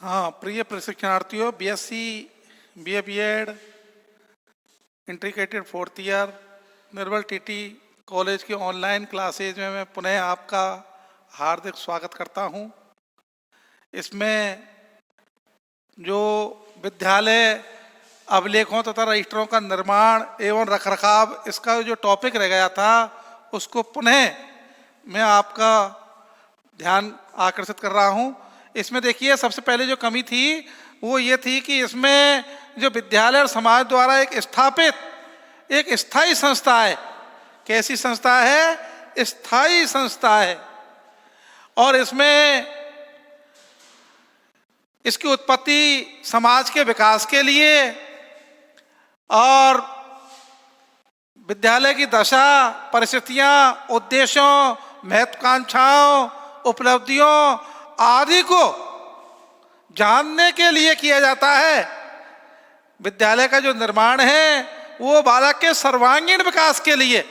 हाँ, प्रिय प्रशिक्षणार्थियों, BSc, BA, BEd, integrated fourth year, Nirmal TT college की ऑनलाइन क्लासेज में मैं पुनः आपका हार्दिक स्वागत करता हूँ। इसमें जो विद्यालय अभिलेखों तथा रजिस्टरों का निर्माण एवं रखरखाव, इसका जो टॉपिक रह गया था, उसको पुनः मैं आपका ध्यान आकर्षित कर रहा हूँ। इसमें देखिए, सबसे पहले जो कमी थी वो ये थी कि इसमें जो विद्यालय और समाज द्वारा एक स्थापित एक स्थायी संस्था है। कैसी संस्था है? स्थायी संस्था है। और इसमें इसकी उत्पत्ति समाज के विकास के लिए और विद्यालय की दशा, परिस्थितियां, उद्देश्यों, महत्वाकांक्षाओं, उपलब्धियों आदि को जानने के लिए किया जाता है। विद्यालय का जो निर्माण है वो बालक के सर्वांगीण विकास के लिए,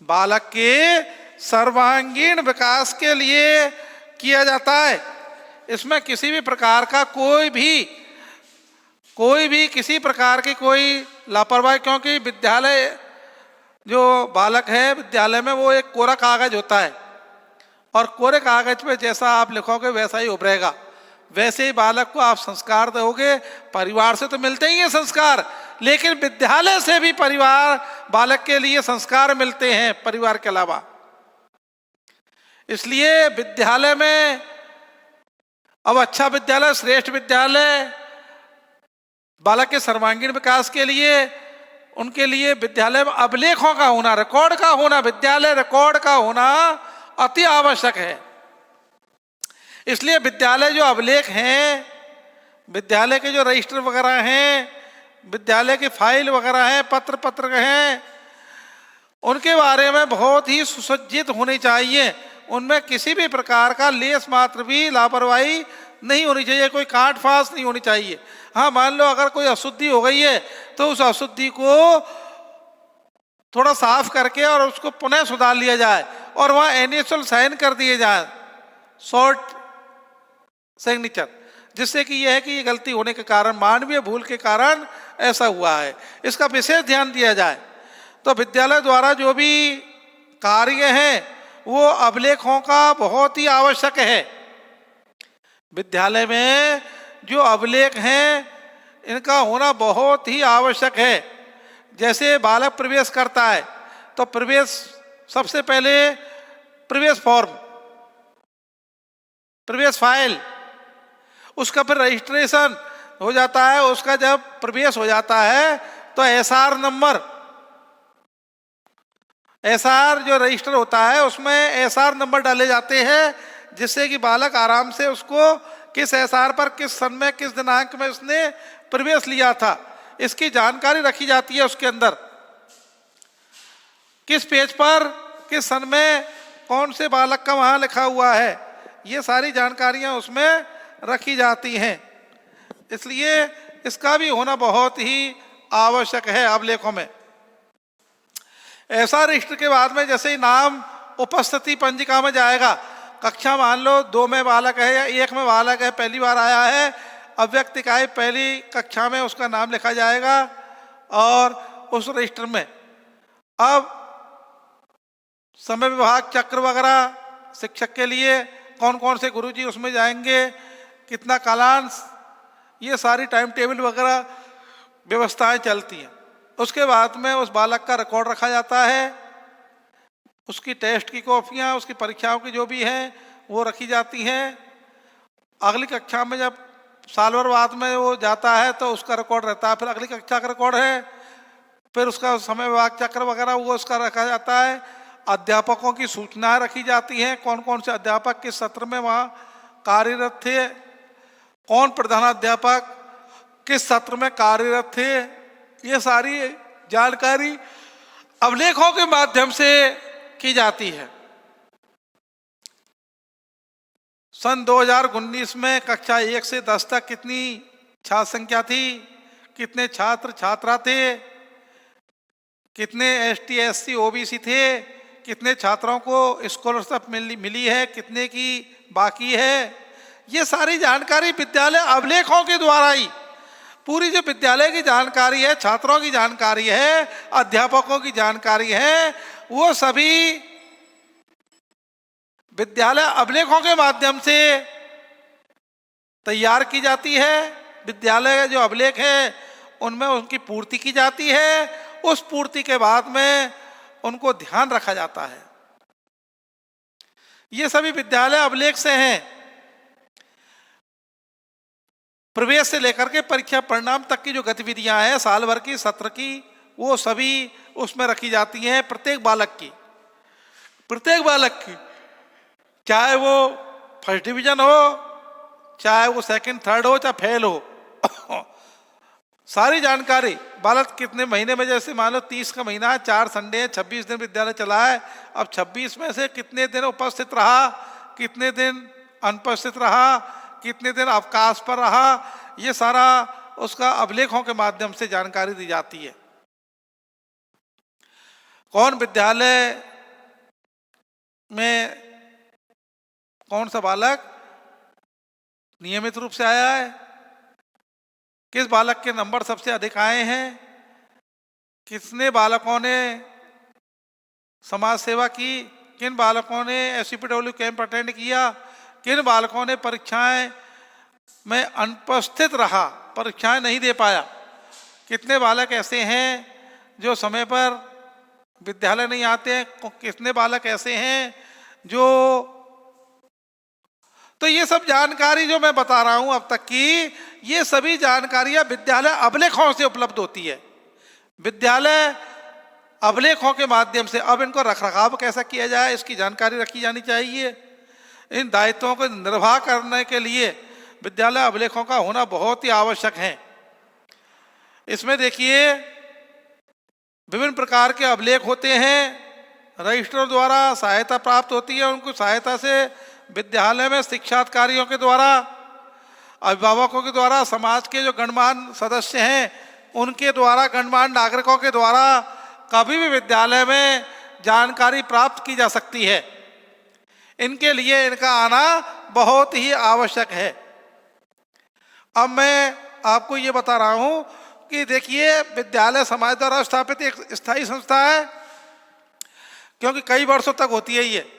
बालक के सर्वांगीण विकास के लिए किया जाता है। इसमें किसी भी प्रकार का कोई भी किसी प्रकार की कोई लापरवाही, क्योंकि विद्यालय जो बालक है विद्यालय में वो एक कोरा कागज होता है और कोरे कागज पे जैसा आप लिखोगे वैसा ही उभरेगा। वैसे ही बालक को आप संस्कार दोगे। परिवार से तो मिलते ही हैं संस्कार, लेकिन विद्यालय से भी बालक के लिए संस्कार मिलते हैं परिवार के अलावा। इसलिए विद्यालय में अब अच्छा विद्यालय, श्रेष्ठ विद्यालय, बालक के सर्वांगीण विकास के लिए, उनके लिए विद्यालय में अभिलेखों का होना, रिकॉर्ड का होना, विद्यालय रिकॉर्ड का होना अति आवश्यक है। इसलिए विद्यालय जो अभिलेख हैं, विद्यालय के जो रजिस्टर वगैरह हैं, विद्यालय की फाइल वगैरह हैं, पत्र हैं, उनके बारे में बहुत ही सुसज्जित होनी चाहिए। उनमें किसी भी प्रकार का लेस मात्र भी लापरवाही नहीं होनी चाहिए, कोई काट फास नहीं होनी चाहिए। हाँ, मान लो अगर कोई अशुद्धि हो गई है तो उस अशुद्धि को थोड़ा साफ करके और उसको पुनः सुधार लिया जाए और वहाँ इनिशियल साइन कर दिए जाए, शॉर्ट सिग्नेचर, जिससे कि यह है कि ये गलती होने के कारण, मानवीय भूल के कारण ऐसा हुआ है, इसका विशेष ध्यान दिया जाए। तो विद्यालय द्वारा जो भी कार्य हैं वो अभिलेखों का बहुत ही आवश्यक है। विद्यालय में जो अभिलेख हैं इनका होना बहुत ही आवश्यक है। जैसे बालक प्रवेश करता है तो प्रवेश, सबसे पहले प्रवेश फॉर्म, प्रवेश फाइल, उसका फिर रजिस्ट्रेशन हो जाता है। उसका जब प्रवेश हो जाता है तो एसआर नंबर, एसआर जो रजिस्टर होता है उसमें एसआर नंबर डाले जाते हैं, जिससे कि बालक आराम से उसको किस एसआर पर, किस सन में, किस दिनांक में उसने प्रवेश लिया था, इसकी जानकारी रखी जाती है। उसके अंदर किस पेज पर, किस सन में कौन से बालक का वहाँ लिखा हुआ है, ये सारी जानकारियाँ उसमें रखी जाती हैं। इसलिए इसका भी होना बहुत ही आवश्यक है अभिलेखों में। ऐसा रजिस्टर के बाद में जैसे ही नाम उपस्थिति पंजिका में जाएगा, कक्षा मान लो 2 में बालक है या 1 में बालक है, पहली बार आया है, अव्यक्त इकाई पहली कक्षा में उसका नाम लिखा जाएगा और उस रजिस्टर में अब समय विभाग चक्र वगैरह, शिक्षक के लिए कौन कौन से गुरुजी उसमें जाएंगे, कितना कालांश, ये सारी टाइम टेबल वगैरह व्यवस्थाएं चलती हैं। उसके बाद में उस बालक का रिकॉर्ड रखा जाता है, उसकी टेस्ट की कॉपियाँ, उसकी परीक्षाओं की जो भी हैं वो रखी जाती हैं। अगली कक्षा में जब साल भर बाद में वो जाता है तो उसका रिकॉर्ड रहता है, फिर अगली कक्षा का रिकॉर्ड है, फिर उसका समय विभाग चक्र वगैरह वो उसका रखा जाता है। अध्यापकों की सूचनाएं रखी जाती हैं, कौन कौन से अध्यापक किस सत्र में वहाँ कार्यरत थे, कौन प्रधानाध्यापक किस सत्र में कार्यरत थे, ये सारी जानकारी अभिलेखों के माध्यम से की जाती है। सन 2019 में कक्षा 1 से 10 तक कितनी छात्र संख्या थी, कितने छात्र छात्रा थे, कितने एसटी एससी ओबीसी थे, कितने छात्रों को स्कॉलरशिप मिली है, कितने की बाकी है, ये सारी जानकारी विद्यालय अभिलेखों के द्वारा ही, पूरी जो विद्यालय की जानकारी है, छात्रों की जानकारी है, अध्यापकों की जानकारी है, वो सभी विद्यालय अभिलेखों के माध्यम से तैयार की जाती है। विद्यालय जो अभिलेख है उनमें उनकी पूर्ति की जाती है। उस पूर्ति के बाद में उनको ध्यान रखा जाता है। ये सभी विद्यालय अभिलेख से हैं। प्रवेश से लेकर के परीक्षा परिणाम तक की जो गतिविधियां हैं साल भर की, सत्र की, वो सभी उसमें रखी जाती हैं। प्रत्येक बालक की, चाहे वो फर्स्ट डिवीजन हो, चाहे वो सेकंड थर्ड हो, चाहे फेल हो सारी जानकारी बालक कितने महीने में, जैसे मान लो 30 का महीना है, 4 संडे है, 26 दिन विद्यालय चला है। अब 26 में से कितने दिन उपस्थित रहा, कितने दिन अनुपस्थित रहा, कितने दिन अवकाश पर रहा, ये सारा उसका अभिलेखों के माध्यम से जानकारी दी जाती है। कौन विद्यालय में कौन सा बालक नियमित रूप से आया है, किस बालक के नंबर सबसे अधिक आए हैं, कितने बालकों ने समाज सेवा की, किन बालकों ने एससीपीडब्ल्यू कैंप अटेंड किया, किन बालकों ने परीक्षाएं में अनुपस्थित रहा, परीक्षाएं नहीं दे पाया, कितने बालक ऐसे हैं जो समय पर विद्यालय नहीं आते हैं, कितने बालक ऐसे हैं जो, तो ये सब जानकारी जो मैं बता रहा हूं अब तक की, ये सभी जानकारियां विद्यालय अभिलेखों से उपलब्ध होती है। विद्यालय अभिलेखों के माध्यम से अब इनको रखरखाव कैसा किया जाए, इसकी जानकारी रखी जानी चाहिए। इन दायित्वों को निर्वाह करने के लिए विद्यालय अभिलेखों का होना बहुत ही आवश्यक है। इसमें देखिए विभिन्न प्रकार के अभिलेख होते हैं, रजिस्ट्रार द्वारा सहायता प्राप्त होती है। उनको सहायता से विद्यालय में शिक्षा अधिकारियों के द्वारा, अभिभावकों के द्वारा, समाज के जो गणमान्य सदस्य हैं उनके द्वारा, गणमान्य नागरिकों के द्वारा कभी भी विद्यालय में जानकारी प्राप्त की जा सकती है। इनके लिए इनका आना बहुत ही आवश्यक है। अब मैं आपको ये बता रहा हूं कि देखिए विद्यालय समाज द्वारा स्थापित एक स्थायी संस्था है, क्योंकि कई वर्षों तक होती है ये,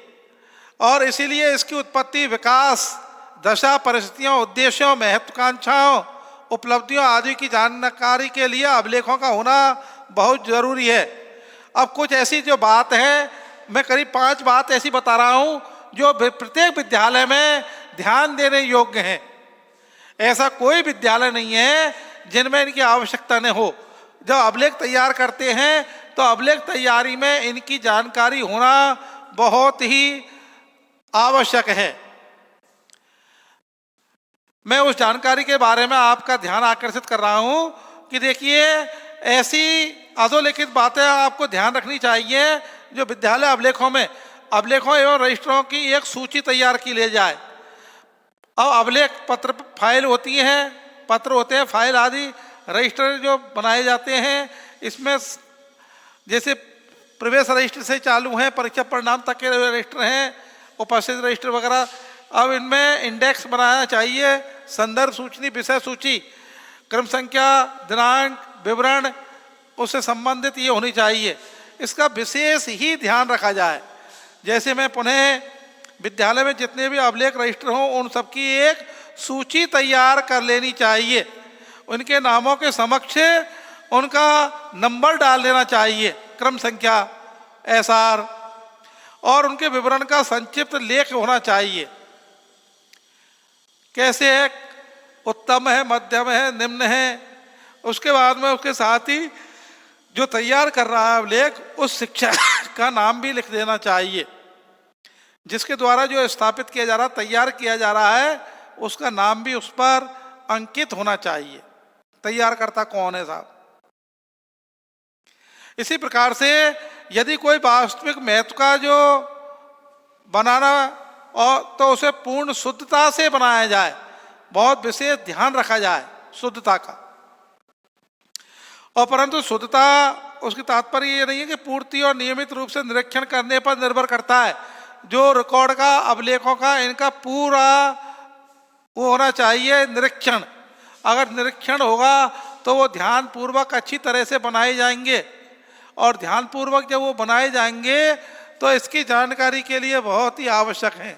और इसीलिए इसकी उत्पत्ति, विकास, दशा, परिस्थितियों, उद्देश्यों, महत्वाकांक्षाओं, उपलब्धियों आदि की जानकारी के लिए अभिलेखों का होना बहुत जरूरी है। अब कुछ ऐसी जो बात है, मैं करीब 5 बात ऐसी बता रहा हूं जो प्रत्येक विद्यालय में ध्यान देने योग्य हैं। ऐसा कोई विद्यालय नहीं है जिनमें इनकी आवश्यकता न हो। जब अभिलेख तैयार करते हैं तो अभिलेख तैयारी में इनकी जानकारी होना बहुत ही आवश्यक है। मैं उस जानकारी के बारे में आपका ध्यान आकर्षित कर रहा हूं कि देखिए ऐसी अधोलिखित बातें आपको ध्यान रखनी चाहिए जो विद्यालय अभिलेखों एवं रजिस्टरों की एक सूची तैयार की ले जाए। अब अभिलेख पत्र फाइल होती हैं, पत्र होते हैं, फाइल आदि रजिस्टर जो बनाए जाते हैं, इसमें जैसे प्रवेश रजिस्टर से चालू हैं, परीक्षा परिणाम तक के रजिस्टर हैं, उपस्थित रजिस्टर वगैरह। अब इनमें इंडेक्स बनाना चाहिए, संदर्भ सूची, विषय सूची, क्रम संख्या, दिनांक, विवरण उससे संबंधित ये होनी चाहिए। इसका विशेष ही ध्यान रखा जाए। जैसे मैं पुनः विद्यालय में जितने भी अभिलेख रजिस्टर हों उन सबकी एक सूची तैयार कर लेनी चाहिए। उनके नामों के समक्ष उनका नंबर डाल देना चाहिए, क्रम संख्या, SR, और उनके विवरण का संक्षिप्त लेख होना चाहिए। कैसे है, उत्तम है, मध्यम है, निम्न है। उसके बाद में उसके साथ ही जो तैयार कर रहा है अभिलेख, उस शिक्षक का नाम भी लिख देना चाहिए। जिसके द्वारा जो स्थापित किया जा रहा, तैयार किया जा रहा है, उसका नाम भी उस पर अंकित होना चाहिए। तैयार करता कौन है साहब। इसी प्रकार से यदि कोई वास्तविक महत्व का जो बनाना और तो उसे पूर्ण शुद्धता से बनाया जाए, बहुत विशेष ध्यान रखा जाए शुद्धता का। और परंतु शुद्धता उसकी तात्पर्य ये नहीं है कि पूर्ति और नियमित रूप से निरीक्षण करने पर निर्भर करता है। जो रिकॉर्ड का, अभिलेखों का, इनका पूरा वो होना चाहिए निरीक्षण। अगर निरीक्षण होगा तो वो ध्यान पूर्वक अच्छी तरह से बनाए जाएंगे, और ध्यान पूर्वक जब वो बनाए जाएंगे तो इसकी जानकारी के लिए बहुत ही आवश्यक है।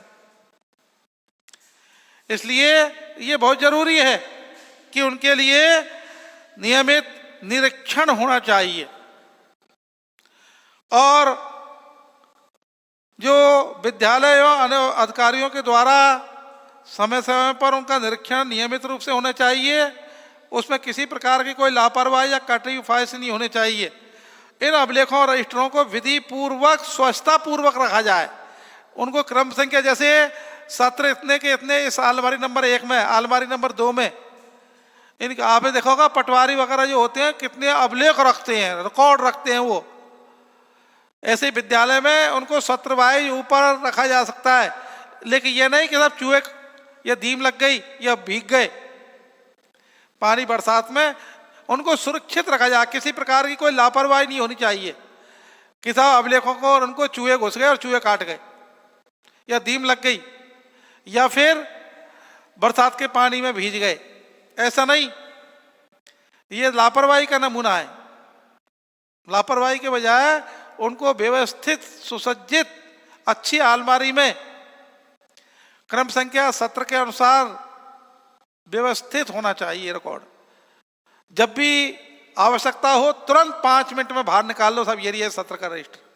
इसलिए ये बहुत जरूरी है कि उनके लिए नियमित निरीक्षण होना चाहिए। और जो विद्यालय अधिकारियों के द्वारा समय समय पर उनका निरीक्षण नियमित रूप से होना चाहिए, उसमें किसी प्रकार की कोई लापरवाही या कटरी फाइस नहीं होनी चाहिए। इन अभिलेखों और रजिस्टरों को विधि पूर्वक स्वच्छता पूर्वक रखा जाए। उनको क्रम संख्या, जैसे सत्र इतने के इतने इस अलमारी नंबर 1 में, अलमारी नंबर 2 में, इनका आपने देखा होगा पटवारी वगैरह जो होते हैं कितने अभिलेख रखते हैं, रिकॉर्ड रखते हैं। वो ऐसे विद्यालय में उनको सत्रवाइज ऊपर रखा जा सकता है, लेकिन ये नहीं कि सब चूहे या दीम लग गई या भीग गए पानी बरसात में, उनको सुरक्षित रखा जाए। किसी प्रकार की कोई लापरवाही नहीं होनी चाहिए कि साहब अभिलेखों को और उनको चूहे घुस गए और चूहे काट गए, या दीम लग गई, या फिर बरसात के पानी में भीज गए। ऐसा नहीं, ये लापरवाही का नमूना है। लापरवाही के बजाय उनको व्यवस्थित सुसज्जित अच्छी अलमारी में क्रम संख्या सत्र के अनुसार व्यवस्थित होना चाहिए रिकॉर्ड। जब भी आवश्यकता हो तुरंत 5 मिनट में बाहर निकाल लो, सब ये सत्र का रजिस्टर।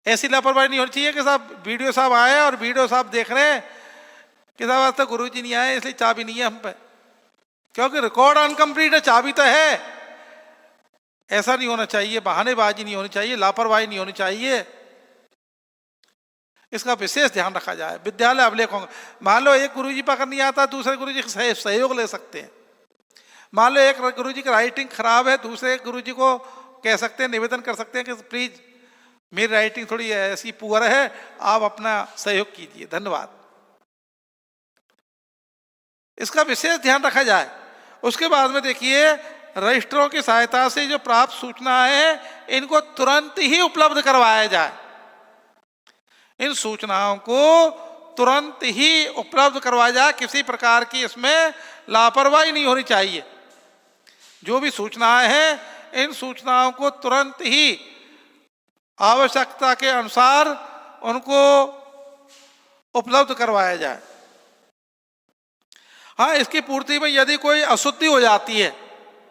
ऐसी लापरवाही नहीं होनी चाहिए कि साहब वीडियो साहब आए और वीडियो साहब देख रहे हैं कि साहब आज तक गुरु जी नहीं आए इसलिए चाबी नहीं है हम पे, क्योंकि रिकॉर्ड अनकम्प्लीट है, चाबी तो है। ऐसा नहीं होना चाहिए, बहानेबाजी नहीं होनी चाहिए, लापरवाही नहीं होनी चाहिए। इसका विशेष ध्यान रखा जाए। विद्यालय अभिलेखों, मान लो एक गुरुजी पकड़ नहीं आता, दूसरे गुरुजी का सहयोग ले सकते हैं। मान लो एक गुरुजी की राइटिंग खराब है, दूसरे गुरुजी को कह सकते हैं, निवेदन कर सकते हैं कि प्लीज मेरी राइटिंग थोड़ी ऐसी पुअर है, आप अपना सहयोग कीजिए, धन्यवाद। इसका विशेष ध्यान रखा जाए। उसके बाद में देखिए, रजिस्टरों की सहायता से जो प्राप्त सूचना है इनको तुरंत ही उपलब्ध करवाया जाए। इन सूचनाओं को तुरंत ही उपलब्ध करवाया जाए, किसी प्रकार की इसमें लापरवाही नहीं होनी चाहिए। जो भी सूचनाएं हैं इन सूचनाओं को तुरंत ही आवश्यकता के अनुसार उनको उपलब्ध करवाया जाए। हाँ, इसकी पूर्ति में यदि कोई अशुद्धि हो जाती है,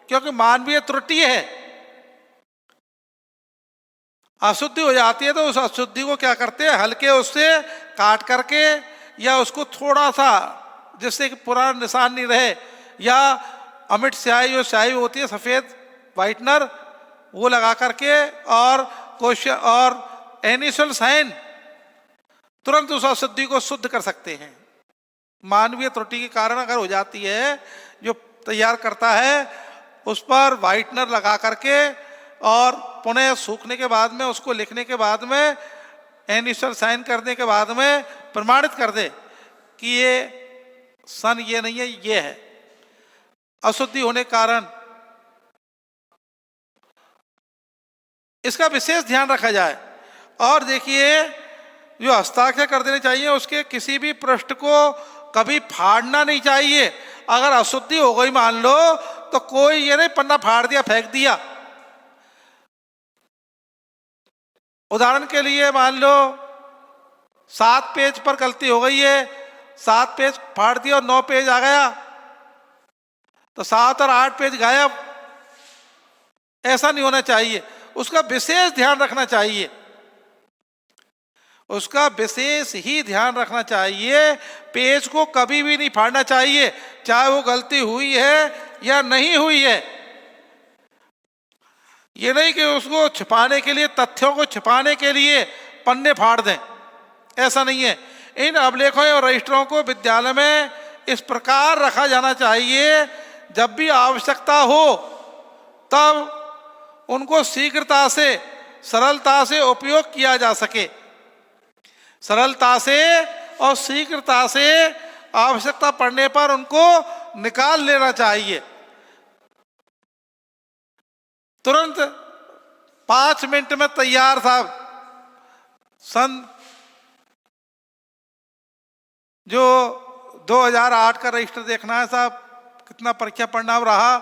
क्योंकि मानवीय त्रुटि है, अशुद्धि हो जाती है, तो उस अशुद्धि को क्या करते हैं, हल्के उससे काट करके या उसको थोड़ा सा जिससे कि पुराना निशान नहीं रहे, या अमिट स्याही जो स्याही होती है सफ़ेद वाइटनर वो लगा करके और क्वेश्चन और इनिशियल साइन तुरंत उस अशुद्धि को शुद्ध कर सकते हैं। मानवीय त्रुटि के कारण अगर हो जाती है, जो तैयार करता है उस पर वाइटनर लगा करके और पुनः सूखने के बाद में उसको लिखने के बाद में इनिशियल साइन करने के बाद में प्रमाणित कर दे कि ये सन ये नहीं है, ये है। अशुद्धि होने के कारण इसका विशेष ध्यान रखा जाए। और देखिए, जो हस्ताक्षर कर देने चाहिए उसके किसी भी पृष्ठ को कभी फाड़ना नहीं चाहिए। अगर अशुद्धि हो गई मान लो, तो कोई ये नहीं पन्ना फाड़ दिया फेंक दिया। उदाहरण के लिए मान लो 7 पेज पर गलती हो गई है, 7 पेज फाड़ दिया और 9 पेज आ गया, तो 7 और 8 पेज गायब। ऐसा नहीं होना चाहिए, उसका विशेष ध्यान रखना चाहिए। उसका विशेष ही ध्यान रखना चाहिए। पेज को कभी भी नहीं फाड़ना चाहिए, चाहे वो गलती हुई है या नहीं हुई है। ये नहीं कि उसको छिपाने के लिए, तथ्यों को छिपाने के लिए पन्ने फाड़ दें, ऐसा नहीं है। इन अभिलेखों और रजिस्टरों को विद्यालय में इस प्रकार रखा जाना चाहिए, जब भी आवश्यकता हो तब उनको शीघ्रता से, सरलता से उपयोग किया जा सके। सरलता से और शीघ्रता से आवश्यकता पड़ने पर उनको निकाल लेना चाहिए। तुरंत 5 मिनट में तैयार था। सन जो 2008 का रजिस्टर देखना है साहब, कितना परीक्षा परिणाम रहा,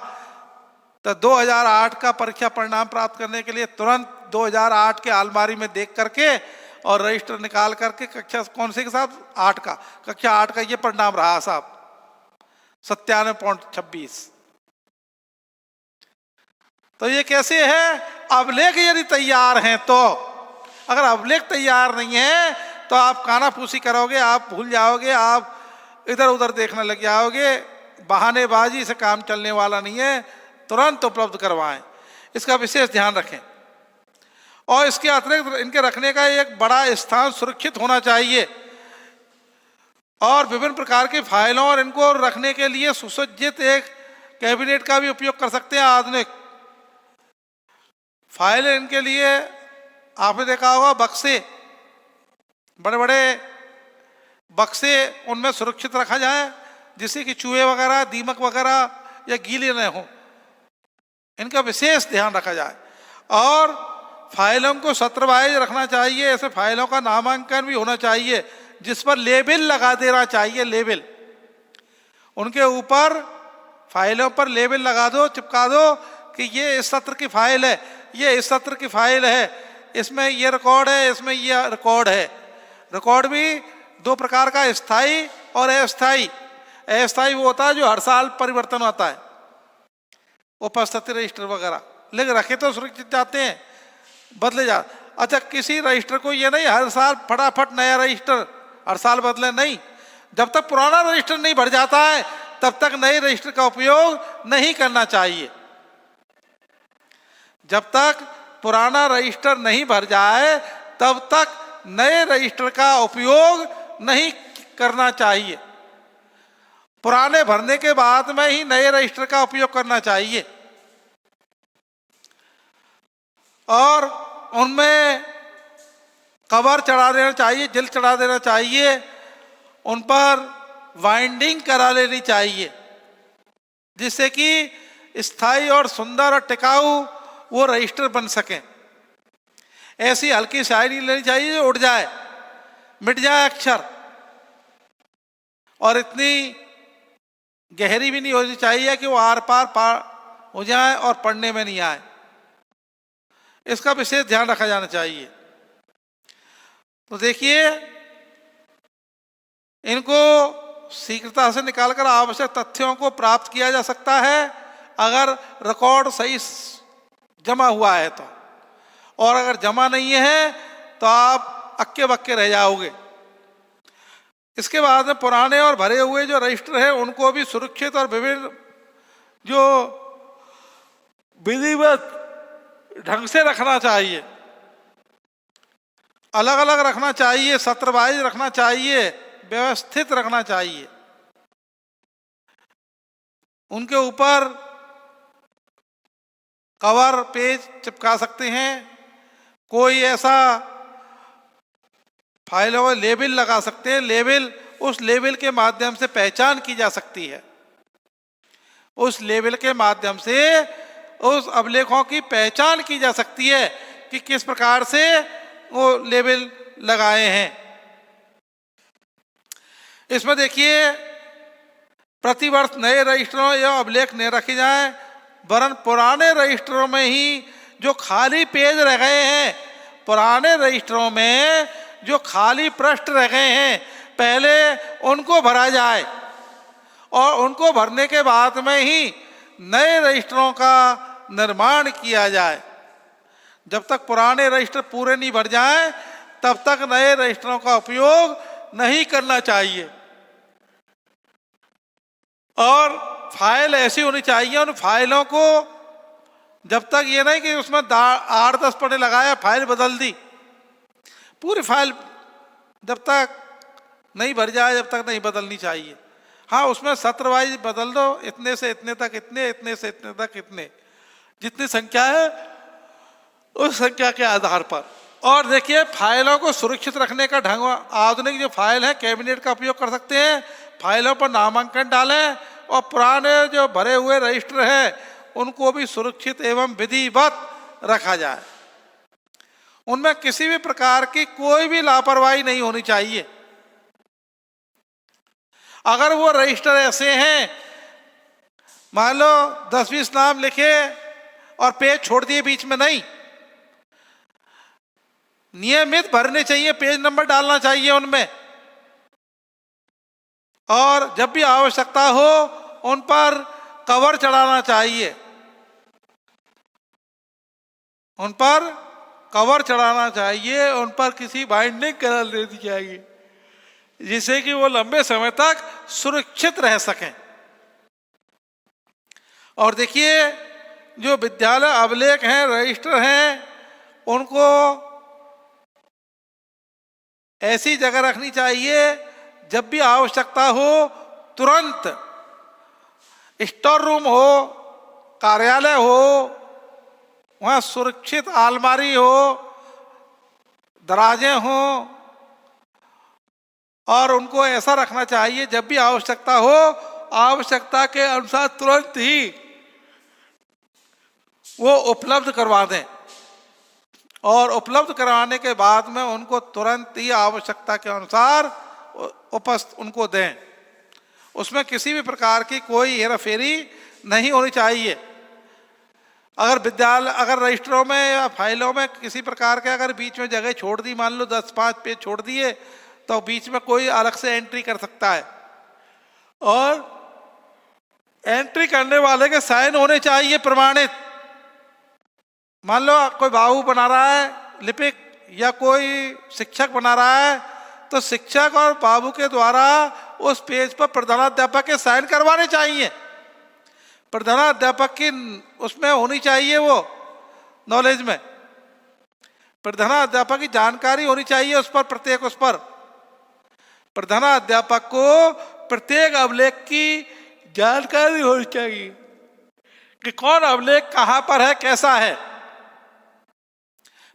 तो 2008 का परीक्षा परिणाम प्राप्त करने के लिए तुरंत 2008 के अलमारी में देख करके और रजिस्टर निकाल करके कक्षा कौन से के साथ 8 का, कक्षा 8 का ये परिणाम रहा साहब 97.26। तो ये कैसे है, अभिलेख यदि तैयार हैं तो, अगर अभिलेख तैयार नहीं है तो आप कानाफूसी करोगे, आप भूल जाओगे, आप इधर उधर देखने लग जाओगे। बहानेबाजी से काम चलने वाला नहीं है, तुरंत उपलब्ध करवाएं, इसका विशेष ध्यान रखें। और इसके अतिरिक्त इनके रखने का एक बड़ा स्थान सुरक्षित होना चाहिए और विभिन्न प्रकार की फाइलों और इनको रखने के लिए सुसज्जित एक कैबिनेट का भी उपयोग कर सकते हैं। आधुनिक फाइल इनके लिए आपने देखा होगा बक्से, बड़े बड़े बक्से, उनमें सुरक्षित रखा जाए जिससे कि चूहे वगैरह, दीमक वगैरह या गीले न हो, इनका विशेष ध्यान रखा जाए। और फाइलों को सत्रवाइज रखना चाहिए, ऐसे फाइलों का नामांकन भी होना चाहिए जिस पर लेबल लगा देना चाहिए। लेबल उनके ऊपर, फाइलों पर लेबल लगा दो, चिपका दो कि ये इस सत्र की फाइल है, ये इस सत्र की फाइल है, इसमें ये रिकॉर्ड है, इसमें ये रिकॉर्ड है। रिकॉर्ड भी दो प्रकार का, स्थायी और अस्थायी। अस्थायी वो होता है जो हर साल परिवर्तन होता है, उपस्थिति रजिस्टर वगैरह लिख रखे तो सुरक्षित जाते हैं, बदले जा। अच्छा, किसी रजिस्टर को ये नहीं हर साल फटाफट नया रजिस्टर हर साल बदले, नहीं। जब तक पुराना रजिस्टर नहीं भर जाता है तब तक नए रजिस्टर का उपयोग नहीं करना चाहिए। जब तक पुराना रजिस्टर नहीं भर जाए तब तक नए रजिस्टर का उपयोग नहीं करना चाहिए। पुराने भरने के बाद में ही नए रजिस्टर का उपयोग करना चाहिए। और उनमें कवर चढ़ा देना चाहिए, जिल्द चढ़ा देना चाहिए, उन पर वाइंडिंग करा लेनी चाहिए जिससे कि स्थायी और सुंदर और टिकाऊ वो रजिस्टर बन सकें। ऐसी हल्की स्याही नहीं लेनी चाहिए जो उड़ जाए, मिट जाए अक्षर, और इतनी गहरी भी नहीं होनी चाहिए कि वो आर पार हो जाए और पढ़ने में नहीं आए। इसका विशेष ध्यान रखा जाना चाहिए। तो देखिए, इनको शीघ्रता से निकालकर आवश्यक तथ्यों को प्राप्त किया जा सकता है अगर रिकॉर्ड सही जमा हुआ है तो, और अगर जमा नहीं है तो आप अक्के बक्के रह जाओगे। इसके बाद में पुराने और भरे हुए जो रजिस्टर है उनको भी सुरक्षित और विभिन्न जो विधिवत ढंग से रखना चाहिए, अलग अलग रखना चाहिए, सत्रवाइज रखना चाहिए, व्यवस्थित रखना चाहिए। उनके ऊपर कवर पेज चिपका सकते हैं, कोई ऐसा फाइलों में लेबल लगा सकते हैं। लेबल, उस लेबल के माध्यम से पहचान की जा सकती है, उस लेबल के माध्यम से उस अभिलेखों की पहचान की जा सकती है कि किस प्रकार से वो लेबल लगाए हैं। इसमें देखिए, प्रतिवर्ष नए रजिस्टरों या अभिलेख नहीं रखे जाएं, वरन पुराने रजिस्टरों में ही जो खाली पेज रह गए हैं, पुराने रजिस्टरों में जो खाली पृष्ठ रह गए हैं, पहले उनको भरा जाए और उनको भरने के बाद में ही नए रजिस्टरों का निर्माण किया जाए। जब तक पुराने रजिस्टर पूरे नहीं भर जाएं तब तक नए रजिस्टरों का उपयोग नहीं करना चाहिए। और फाइल ऐसी होनी चाहिए, उन फाइलों को जब तक ये नहीं कि उसमें 8-10 पन्ने लगाया, फाइल बदल दी, पूरी फाइल जब तक नहीं भर जाए जब तक नहीं बदलनी चाहिए। हाँ, उसमें सत्र वाइज बदल दो, इतने से इतने तक इतने, इतने से इतने तक इतने, जितनी संख्या है उस संख्या के आधार पर। और देखिए, फाइलों को सुरक्षित रखने का ढंग, आधुनिक जो फाइल है कैबिनेट का उपयोग कर सकते हैं। फाइलों पर नामांकन डालें और पुराने जो भरे हुए रजिस्टर हैं उनको भी सुरक्षित एवं विधिवत रखा जाए। उनमें किसी भी प्रकार की कोई भी लापरवाही नहीं होनी चाहिए। अगर वो रजिस्टर ऐसे हैं, मान लो 10-20 नाम लिखे और पेज छोड़ दिए बीच में, नहीं, नियमित भरने चाहिए, पेज नंबर डालना चाहिए उनमें, और जब भी आवश्यकता हो उन पर कवर चढ़ाना चाहिए, उन पर कवर चढ़ाना चाहिए, उन पर किसी बाइंडिंग करा देनी चाहिए, जिससे कि वो लंबे समय तक सुरक्षित रह सकें। और देखिए, जो विद्यालय अभिलेख हैं, रजिस्टर हैं, उनको ऐसी जगह रखनी चाहिए जब भी आवश्यकता हो तुरंत स्टोर रूम हो, कार्यालय हो, वहाँ सुरक्षित अलमारी हो, दराजें हो, और उनको ऐसा रखना चाहिए जब भी आवश्यकता हो, आवश्यकता के अनुसार तुरंत ही वो उपलब्ध करवा दें, और उपलब्ध करवाने के बाद में उनको तुरंत ही आवश्यकता के अनुसार उनको दें। उसमें किसी भी प्रकार की कोई हेराफेरी नहीं होनी चाहिए। अगर रजिस्टरों में या फाइलों में किसी प्रकार के अगर बीच में जगह छोड़ दी, मान लो 10-5 पेज छोड़ दिए, तो बीच में कोई अलग से एंट्री कर सकता है, और एंट्री करने वाले के साइन होने चाहिए प्रमाणित। मान लो कोई बाबू बना रहा है, लिपिक या कोई शिक्षक बना रहा है, तो शिक्षक और बाबू के द्वारा उस पेज पर प्रधानाध्यापक के साइन करवाने चाहिए। प्रधानाध्यापक की उसमें होनी चाहिए, वो नॉलेज में प्रधानाध्यापक की जानकारी होनी चाहिए उस पर, प्रत्येक उस पर प्रधानाध्यापक को प्रत्येक अभिलेख की जानकारी होनी चाहिए कि कौन अभिलेख कहाँ पर है, कैसा है।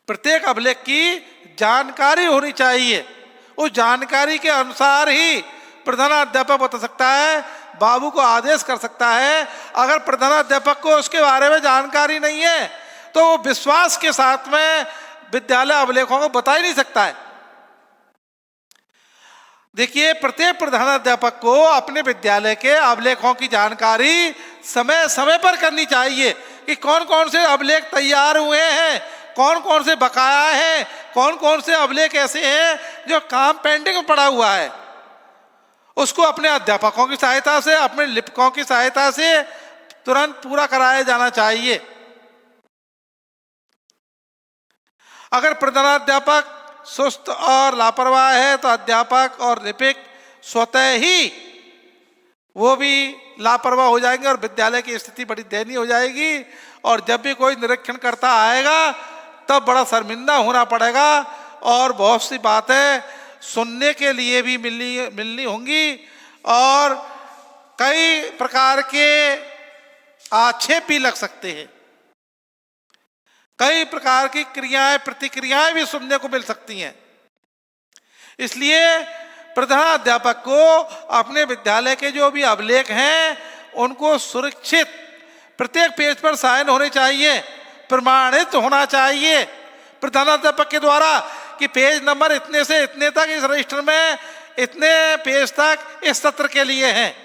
प्रत्येक अभिलेख की जानकारी होनी चाहिए। उस जानकारी के अनुसार ही प्रधानाध्यापक बता सकता है, बाबू को आदेश कर सकता है। अगर प्रधानाध्यापक को उसके बारे में जानकारी नहीं है तो वो विश्वास के साथ में विद्यालय अभिलेखों को बता ही नहीं सकता है। देखिए, प्रत्येक प्रधानाध्यापक को अपने विद्यालय के अभिलेखों की जानकारी समय समय पर करनी चाहिए कि कौन कौन से अभिलेख तैयार हुए हैं, कौन कौन से बकाया हैं, कौन कौन से अभिलेख ऐसे हैं जो काम पेंडिंग में पड़ा हुआ है। उसको अपने अध्यापकों की सहायता से, अपने लिपिकों की सहायता से तुरंत पूरा कराया जाना चाहिए। अगर प्रधानाध्यापक सुस्त और लापरवाह है तो अध्यापक और लिपिक स्वतः ही वो भी लापरवाह हो जाएंगे और विद्यालय की स्थिति बड़ी दयनीय हो जाएगी। और जब भी कोई निरीक्षण करता आएगा तब बड़ा शर्मिंदा होना पड़ेगा, और बहुत सी बातें सुनने के लिए भी मिलनी होंगी, और कई प्रकार के आक्षेप भी लग सकते हैं, कई प्रकार की क्रियाएं प्रतिक्रियाएं भी सुनने को मिल सकती हैं। इसलिए प्रधानाध्यापक को अपने विद्यालय के जो भी अभिलेख हैं उनको सुरक्षित, प्रत्येक पेज पर साइन होने चाहिए, प्रमाणित होना चाहिए प्रधानाध्यापक के द्वारा कि पेज नंबर इतने से इतने तक इस रजिस्टर में, इतने पेज तक इस सत्र के लिए हैं,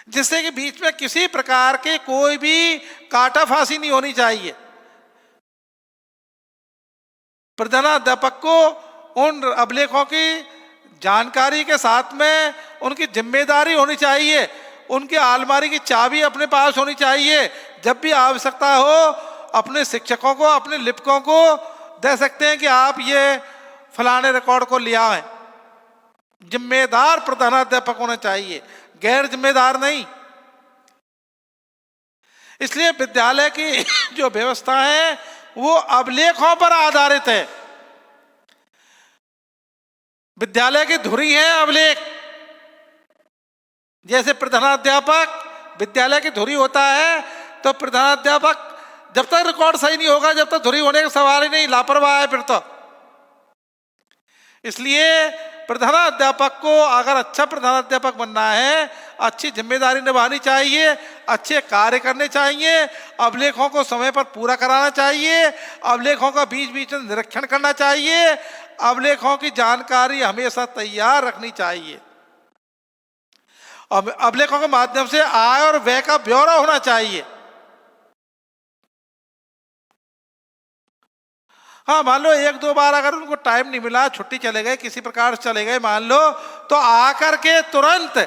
जिससे कि बीच में किसी प्रकार के कोई भी काटा फांसी नहीं होनी चाहिए। प्रधानाध्यापक को उन अभिलेखों की जानकारी के साथ में उनकी जिम्मेदारी होनी चाहिए, उनके अलमारी की चाबी अपने पास होनी चाहिए। जब भी आवश्यकता हो अपने शिक्षकों को, अपने लिपिकों को दे सकते हैं कि आप ये फलाने रिकॉर्ड को ले आएं। जिम्मेदार प्रधानाध्यापक होना चाहिए, गैर जिम्मेदार नहीं। इसलिए विद्यालय की जो व्यवस्था है वो अभिलेखों पर आधारित है। विद्यालय की धुरी है अभिलेख। जैसे प्रधानाध्यापक विद्यालय की धुरी होता है, तो प्रधानाध्यापक जब तक रिकॉर्ड सही नहीं होगा, जब तक धुरी होने का सवाल ही नहीं, लापरवाह है फिर तो। इसलिए प्रधानाध्यापक को अगर अच्छा प्रधानाध्यापक बनना है, अच्छी जिम्मेदारी निभानी चाहिए, अच्छे कार्य करने चाहिए, अभिलेखों को समय पर पूरा कराना चाहिए, अभिलेखों का बीच बीच में निरीक्षण करना चाहिए, अभिलेखों की जानकारी हमेशा तैयार रखनी चाहिए। अभिलेखों के माध्यम से आय और व्यय का ब्यौरा होना चाहिए। हाँ, मान लो एक दो बार अगर उनको टाइम नहीं मिला, छुट्टी चले गए, किसी प्रकार से चले गए मान लो, तो आकर के तुरंत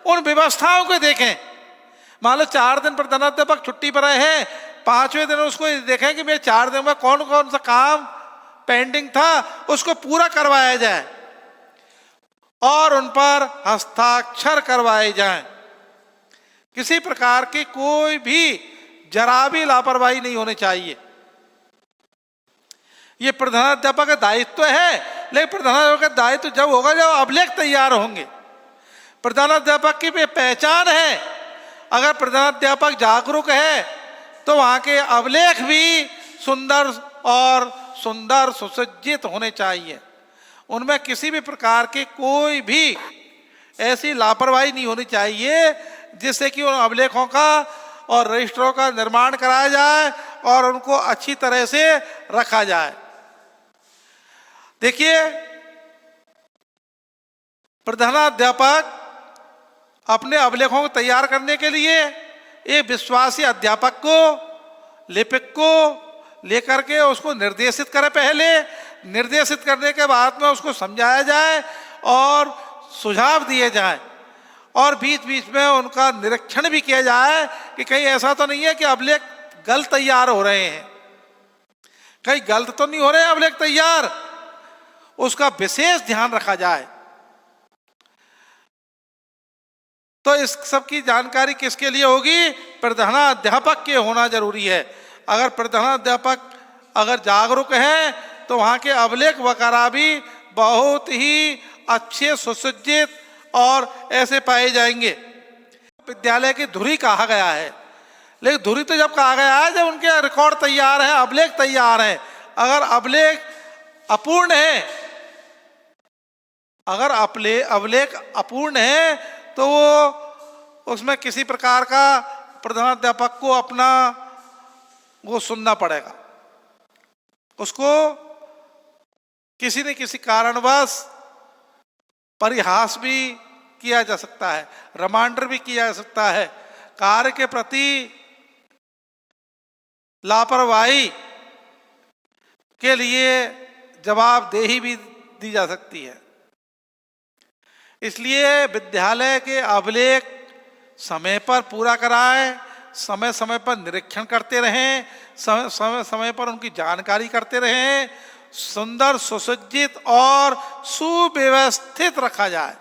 उन व्यवस्थाओं को देखें। मान लो 4 दिन प्रधानाध्यापक छुट्टी पर रहे हैं, 5वें दिन उसको देखें कि मेरे 4 दिन में कौन कौन सा काम पेंडिंग था, उसको पूरा करवाया जाए और उन पर हस्ताक्षर करवाए जाएं। किसी प्रकार की कोई भी जरा भी लापरवाही नहीं होनी चाहिए। ये प्रधानाध्यापक का दायित्व है, लेकिन प्रधानाध्यापक का दायित्व जब होगा जब अभिलेख तैयार होंगे। प्रधानाध्यापक की पहचान है, अगर प्रधानाध्यापक जागरूक है तो वहाँ के अभिलेख भी सुंदर सुसज्जित होने चाहिए। उनमें किसी भी प्रकार की कोई भी ऐसी लापरवाही नहीं होनी चाहिए जिससे कि उन अभिलेखों का और रजिस्टरों का निर्माण कराया जाए और उनको अच्छी तरह से रखा जाए। देखिए, प्रधानाध्यापक अपने अभिलेखों को तैयार करने के लिए एक विश्वासी अध्यापक को, लिपिक को लेकर के उसको निर्देशित करे। पहले निर्देशित करने के बाद में उसको समझाया जाए और सुझाव दिए जाए और बीच बीच में उनका निरीक्षण भी किया जाए कि कहीं ऐसा तो नहीं है कि अभिलेख गलत तैयार हो रहे हैं, कहीं गलत तो नहीं हो रहे हैं अभिलेख तैयार, उसका विशेष ध्यान रखा जाए। तो इस सब की जानकारी किसके लिए होगी? प्रधानाध्यापक के होना जरूरी है। अगर प्रधानाध्यापक अगर जागरूक है तो वहाँ के अभिलेख वगैरह भी बहुत ही अच्छे सुसज्जित और ऐसे पाए जाएंगे। विद्यालय की धुरी कहा गया है, लेकिन धुरी तो जब कहा गया है जब उनके रिकॉर्ड तैयार है, अभिलेख तैयार है। अगर अभिलेख अपूर्ण है, अगर अभिलेख अपूर्ण है तो वो उसमें किसी प्रकार का प्रधानाध्यापक को अपना वो सुनना पड़ेगा। उसको किसी न किसी कारणवश परिहास भी किया जा सकता है, रिमाइंडर भी किया जा सकता है, कार्य के प्रति लापरवाही के लिए जवाबदेही भी दी जा सकती है। इसलिए विद्यालय के अभिलेख समय पर पूरा कराएं, समय समय पर निरीक्षण करते रहें, समय समय पर उनकी जानकारी करते रहें, सुंदर सुसज्जित और सुव्यवस्थित रखा जाए।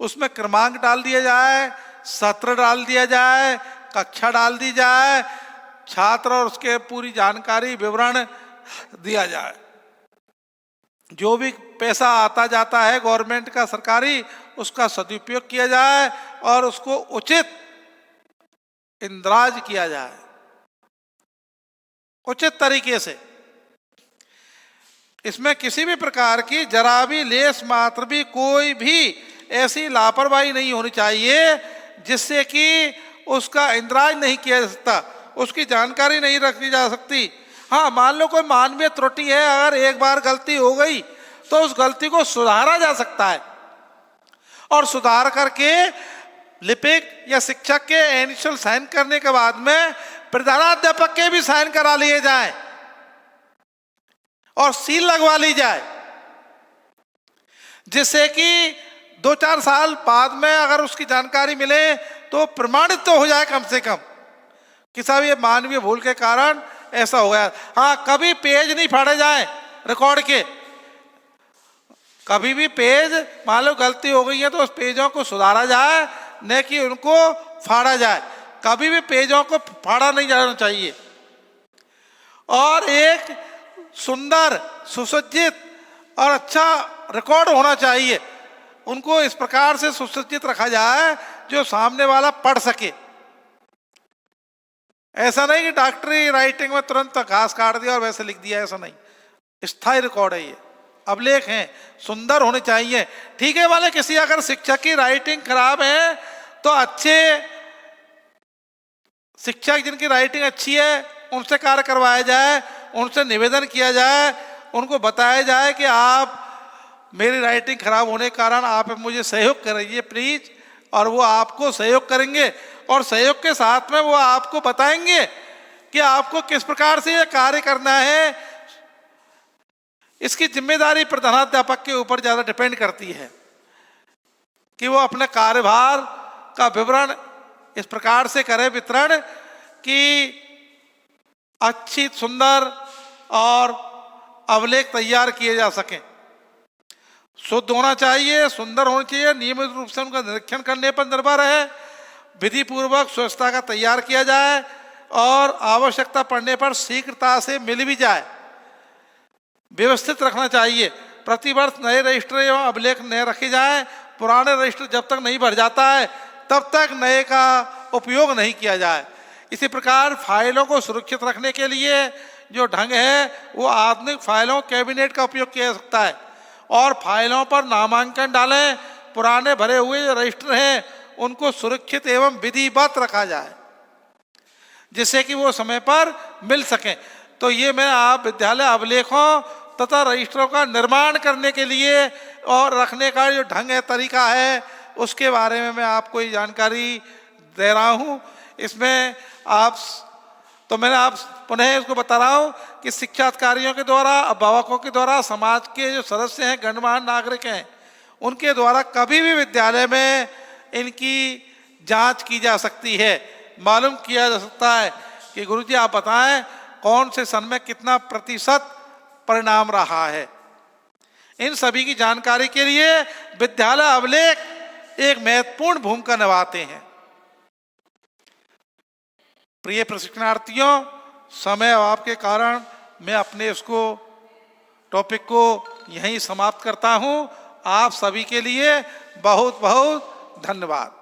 उसमें क्रमांक डाल दिया जाए, सत्र डाल दिया जाए, कक्षा डाल दी जाए, छात्र और उसके पूरी जानकारी विवरण दिया जाए। जो भी पैसा आता जाता है गवर्नमेंट का सरकारी, उसका सदुपयोग किया जाए और उसको उचित इंदराज किया जाए, उचित तरीके से। इसमें किसी भी प्रकार की जरा भी लेस मात्र भी कोई भी ऐसी लापरवाही नहीं होनी चाहिए जिससे कि उसका इंदराज नहीं किया जा सकता, उसकी जानकारी नहीं रखी जा सकती। हाँ, मान लो कोई मानवीय त्रुटि है, अगर एक बार गलती हो गई तो उस गलती को सुधारा जा सकता है और सुधार करके लिपिक या शिक्षक के इनिशियल साइन करने के बाद में प्रधानाध्यापक के भी साइन करा लिए जाए और सील लगवा ली जाए, जिससे कि 2-4 साल बाद में अगर उसकी जानकारी मिले तो प्रमाणित तो हो जाए कम से कम कि साहब ये मानवीय भूल के कारण ऐसा हो गया। हाँ, कभी पेज नहीं फाड़े जाए रिकॉर्ड के, कभी भी पेज मान लो गलती हो गई है तो उस पेजों को सुधारा जाए, न कि उनको फाड़ा जाए। कभी भी पेजों को फाड़ा नहीं जाना चाहिए और एक सुंदर सुसज्जित और अच्छा रिकॉर्ड होना चाहिए। उनको इस प्रकार से सुसज्जित रखा जाए जो सामने वाला पढ़ सके। ऐसा नहीं कि डॉक्टरी राइटिंग में तुरंत घास काट दिया और वैसे लिख दिया, ऐसा नहीं। स्थायी रिकॉर्ड है ये। अभिलेख हैं, सुंदर होने चाहिए। ठीक है, वाले किसी अगर शिक्षक की राइटिंग खराब है तो अच्छे शिक्षक जिनकी राइटिंग अच्छी है उनसे कार्य करवाया जाए, उनसे निवेदन किया जाए, उनको बताया जाए कि आप मेरी राइटिंग खराब होने के कारण आप मुझे सहयोग करिए प्लीज, और वो आपको सहयोग करेंगे और सहयोग के साथ में वो आपको बताएंगे कि आपको किस प्रकार से ये कार्य करना है। इसकी जिम्मेदारी प्रधानाध्यापक के ऊपर ज़्यादा डिपेंड करती है कि वो अपने कार्यभार का विवरण इस प्रकार से करे वितरण कि अच्छी सुंदर और अभिलेख तैयार किए जा सकें। शुद्ध होना चाहिए, सुंदर होना चाहिए, नियमित रूप से उनका निरीक्षण करने पर निर्भर है, विधि पूर्वक स्वच्छता का तैयार किया जाए और आवश्यकता पड़ने पर शीघ्रता से मिल भी जाए। व्यवस्थित रखना चाहिए, प्रतिवर्ष नए रजिस्टर एवं अभिलेख नए रखे जाएं। पुराने रजिस्टर जब तक नहीं भर जाता है तब तक नए का उपयोग नहीं किया जाए। इसी प्रकार फाइलों को सुरक्षित रखने के लिए जो ढंग है वो आधुनिक फाइलों कैबिनेट का उपयोग किया जा सकता है और फाइलों पर नामांकन डालें। पुराने भरे हुए जो रजिस्टर हैं उनको सुरक्षित एवं विधिवत रखा जाए जिससे कि वो समय पर मिल सकें। तो ये मैं आप विद्यालय अभिलेखों तथा रजिस्टरों का निर्माण करने के लिए और रखने का जो ढंग है, तरीका है, उसके बारे में मैं आपको ये जानकारी दे रहा हूँ। इसमें मैंने आप पुनः इसको बता रहा हूँ कि शिक्षा अधिकारियों के द्वारा, अभिभावकों के द्वारा, समाज के जो सदस्य हैं, गणमान्य नागरिक हैं, उनके द्वारा कभी भी विद्यालय में इनकी जांच की जा सकती है। मालूम किया जा सकता है कि गुरुजी आप बताएं कौन से सन में कितना प्रतिशत परिणाम रहा है। इन सभी की जानकारी के लिए विद्यालय अभिलेख एक महत्वपूर्ण भूमिका निभाते हैं। प्रिय प्रशिक्षणार्थियों, समय अभाव के कारण मैं अपने इसको टॉपिक को यहीं समाप्त करता हूं। आप सभी के लिए बहुत बहुत धन्यवाद।